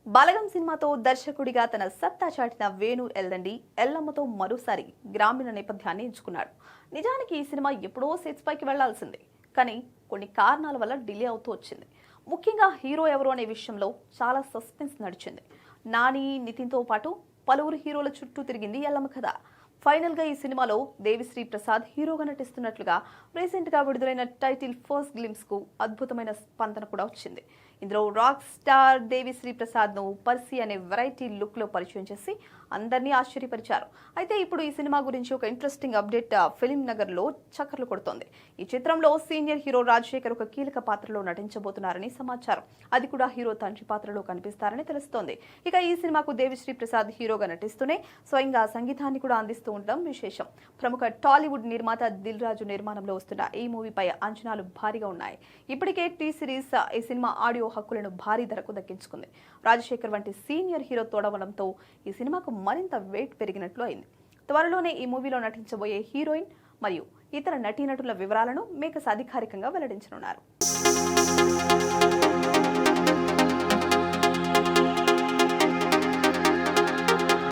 బలగం సినిమాతో దర్శకుడిగా తన సత్తా చాటిన వేణు ఎల్దండి ఎల్లమ్మతో మరోసారి గ్రామీణ నేపథ్యాన్ని ఎంచుకున్నాడు. నిజానికి ఈ సినిమా ఎప్పుడో సెట్స్ పైకి వెళ్లాల్సింది, కానీ కొన్ని కారణాల వల్ల డిలే అవుతూ వచ్చింది. ముఖ్యంగా హీరో ఎవరు అనే విషయంలో చాలా సస్పెన్స్ నడిచింది. నాని, నితిన్తో పాటు పలువురు హీరోల చుట్టూ తిరిగింది ఎల్లమ్మ కథ. ఫైనల్ గా ఈ సినిమాలో దేవిశ్రీ ప్రసాద్ హీరోగా నటిస్తున్నట్లుగా రీసెంట్ గా విడుదలైన టైటిల్ ఫస్ట్ గ్లిమ్స్ కు అద్భుతమైన స్పందన కూడా వచ్చింది. ఇందులో రాక్ స్టార్ దేవిశ్రీ ప్రసాద్ ను పర్సీ అనే వెరైటీ లుక్ లో పరిచయం చేసి అందరినీ ఆశ్చర్యపరిచారు. అయితే ఇప్పుడు ఈ సినిమా గురించి ఒక ఇంట్రెస్టింగ్ అప్డేట్ ఫిలిం నగర్ లో చక్కర్లు కొడుతోంది. ఈ చిత్రంలో సీనియర్ హీరో రాజశేఖర్ ఒక కీలక పాత్రలో నటించబోతున్నారని సమాచారం. అది కూడా హీరో తండ్రి పాత్రలో కనిపిస్తారని తెలుస్తోంది. ఇక ఈ సినిమాకు దేవిశ్రీ ప్రసాద్ హీరోగా నటిస్తూనే స్వయంగా సంగీతాన్ని కూడా అందిస్తూ ఉండడం విశేషం. ప్రముఖ టాలీవుడ్ నిర్మాత దిల్ రాజు నిర్మాణంలో వస్తున్న ఈ మూవీపై అంచనాలు భారీగా ఉన్నాయి. ఇప్పటికే టీ సిరీస్ ఈ సినిమా ఆడియో హక్కులను భారీ ధరకు దక్కించుకుంది. రాజశేఖర్ వంటి సీనియర్ హీరో తోడవడంతో ఈ సినిమాకు మరింత వెయిట్ పెరిగినట్లు అయింది. త్వరలోనే ఈ మూవీలో నటించబోయే హీరోయిన్ మరియు ఇతర నటీనటుల వివరాలను మేకర్స్ అధికారికంగా వెల్లడించనున్నారు.